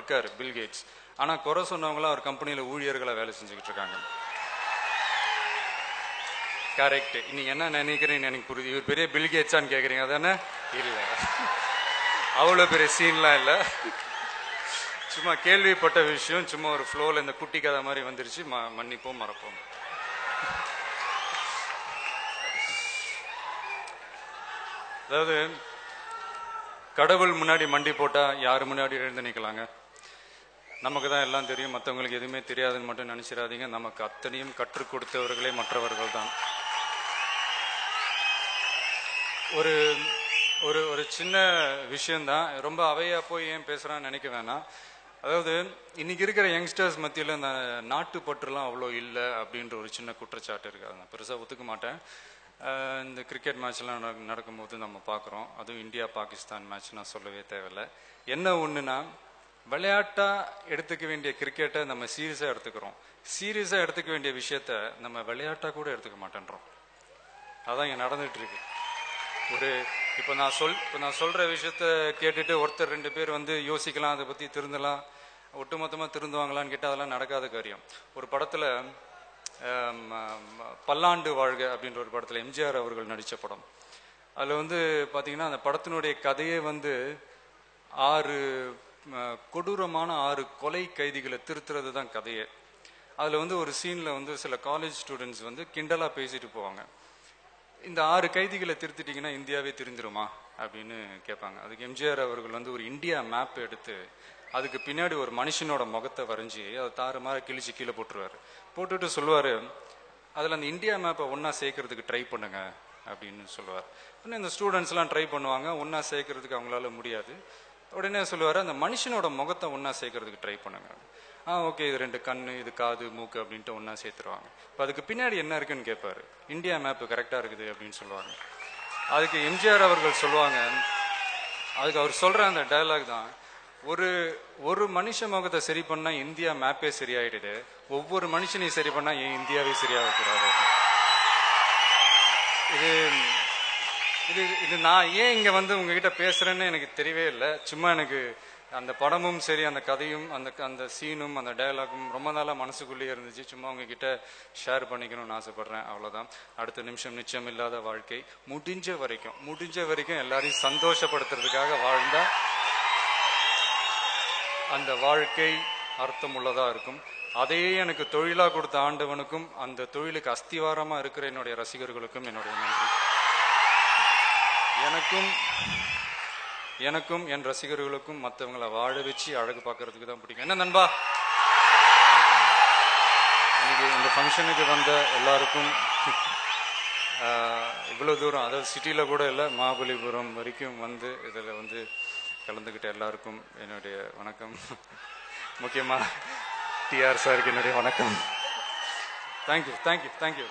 இருக்காரு bill Gates. ஆனால் குறை சொன்னவங்களாம் அவர் கம்பெனியில் ஊழியர்களாக வேலை செஞ்சுக்கிட்டு இருக்காங்க. கரெக்ட். நீங்க என்ன நினைக்கிறீங்கன்னு எனக்கு புரியுது. இவர் பெரிய பில் கேட்ஸான்னு கேட்குறீங்க அதானே? இல்லை, அவ்வளோ பெரிய சீன்லாம் இல்லை. சும்மா கேள்விப்பட்ட விஷயம், சும்மா ஒரு ஃப்ளோவில் இந்த குட்டி கதை மாதிரி வந்துருச்சு. மன்னிப்போம், மறப்போம். அதாவது கடவுள் முன்னாடி மண்டி போட்டால் யார் முன்னாடி எழுந்து நிற்கலாங்க? நமக்கு தான் எல்லாம் தெரியும், மற்றவங்களுக்கு எதுவுமே தெரியாதுன்னு மட்டும் நினச்சிடாதீங்க. நமக்கு அத்தனையும் கற்றுக் கொடுத்தவர்களே மற்றவர்கள் தான். ஒரு ஒரு ஒரு சின்ன விஷயந்தான், ரொம்ப அவையா போய் ஏன் பேசுகிறான்னு நினைக்க வேணாம். அதாவது இன்னைக்கு இருக்கிற யங்ஸ்டர்ஸ் மத்தியில் இந்த நாட்டுப்பற்றுலாம் அவ்வளோ இல்லை அப்படின்ற ஒரு சின்ன குற்றச்சாட்டு இருக்குது. அதை நான் பெருசாக ஒத்துக்க மாட்டேன். இந்த கிரிக்கெட் மேட்ச்லாம் நடக்கும்போது நம்ம பார்க்குறோம், அதுவும் இந்தியா பாகிஸ்தான் மேட்ச், நான் சொல்லவே தேவையில்லை. என்ன ஒன்றுனா, விளையாட்டாக எடுத்துக்க வேண்டிய கிரிக்கெட்டை நம்ம சீரியஸாக எடுத்துக்கிறோம். சீரியஸாக எடுத்துக்க வேண்டிய விஷயத்த நம்ம விளையாட்டாக கூட எடுத்துக்க மாட்டேன்றோம். அதான் இங்கே நடந்துட்டு இருக்கு. இப்போ நான் சொல்கிற விஷயத்த கேட்டுட்டு ஒருத்தர் 2 பேர் வந்து யோசிக்கலாம், அதை பற்றி திருந்தலாம், ஒட்டுமொத்தமாக திருந்துவாங்களான்னு கேட்டால் அதெல்லாம் நடக்காத காரியம். ஒரு படத்தில் பல்லாண்டு வாழ்க அப்படின்ற ஒரு படத்தில் எம்ஜிஆர் அவர்கள் நடித்த படம். அதில் வந்து பார்த்தீங்கன்னா அந்த படத்தினுடைய கதையே வந்து 6 கொடூரமான 6 கொலை கைதிகளை திருத்துறது தான் கதையே. அதில் வந்து ஒரு சீனில் வந்து சில காலேஜ் ஸ்டூடெண்ட்ஸ் வந்து கிண்டலாக பேசிட்டு போவாங்க. இந்த 6 கைதிகளை திருத்திட்டிங்கன்னா இந்தியாவே திருந்திருமா அப்படின்னு கேட்பாங்க. அதுக்கு எம்ஜிஆர் அவர்கள் வந்து ஒரு இந்தியா மேப் எடுத்து அதுக்கு பின்னாடி ஒரு மனுஷனோட முகத்தை வரைஞ்சி அதை தாறுமாற கிழிச்சு கீழே போட்டுருவார். போட்டுட்டு சொல்லுவார், அதில் அந்த இந்தியா மேப்பை ஒன்றா சேர்க்கறதுக்கு ட்ரை பண்ணுங்க அப்படின்னு சொல்லுவார். உடனே இந்த ஸ்டூடெண்ட்ஸ்லாம் ட்ரை பண்ணுவாங்க, ஒன்றா சேர்க்கறதுக்கு அவங்களால முடியாது. உடனே சொல்லுவார், அந்த மனுஷனோட முகத்தை ஒன்றா சேர்க்கறதுக்கு ட்ரை பண்ணுங்க. ஓகே, இது 2 கண்ணு, இது காது, மூக்கு அப்படின்ட்டு ஒன்றா சேர்த்துருவாங்க. இப்போ அதுக்கு பின்னாடி என்ன இருக்குன்னு கேட்பாரு. இந்தியா மேப்பு கரெக்டாக இருக்குது அப்படின்னு சொல்லுவாங்க. அதுக்கு எம்ஜிஆர் அவர்கள் சொல்லுவாங்க, அதுக்கு அவர் சொல்கிற அந்த டயலாக் தான், ஒரு மனுஷ முகத்தை சரி பண்ணால் இந்தியா மேப்பே சரியாயிடுது, ஒவ்வொரு மனுஷனையும் சரி பண்ணால் ஏன் இந்தியாவே சரியாகக்கூடாது. இது நான் ஏன் இங்கே வந்து உங்ககிட்ட பேசுகிறேன்னு எனக்கு தெரியவே இல்லை. சும்மா எனக்கு அந்த படமும் சரி, அந்த கதையும், அந்த சீனும், அந்த டயலாகும் ரொம்ப நாளாக மனசுக்குள்ளேயே இருந்துச்சு. சும்மா உங்ககிட்ட ஷேர் பண்ணிக்கணும்னு ஆசைப்படுறேன், அவ்வளோதான். அடுத்த நிமிஷம் நிச்சயம் இல்லாத வாழ்க்கை. முடிஞ்ச வரைக்கும் எல்லாரையும் சந்தோஷப்படுத்துறதுக்காக வாழ்ந்தா அந்த வாழ்க்கை அர்த்தமுள்ளதாக இருக்கும். அதையே எனக்கு தொழிலாக கொடுத்த ஆண்டவனுக்கும் அந்த தொழிலுக்கு அஸ்திவாரமாக இருக்கிற என்னுடைய ரசிகர்களுக்கும் என்னுடைய நன்றி. எனக்கும் என் ரசிகர்களுக்கும் மற்றவங்களை வாழ வச்சு அழகு பார்க்கறதுக்கு தான் பிடிக்கும். என்ன நண்பா, இன்னைக்கு இந்த ஃபங்க்ஷனுக்கு வந்த எல்லாருக்கும் இவ்வளோ தூரம், அதாவது சிட்டியில் கூட இல்லை, மகாபலிபுரம் வரைக்கும் வந்து இதில் வந்து கலந்துக்கிட்ட எல்லாருக்கும் என்னுடைய வணக்கம். முக்கியமாக டிஆர் சாருக்கு என்னுடைய வணக்கம். தேங்க்யூ.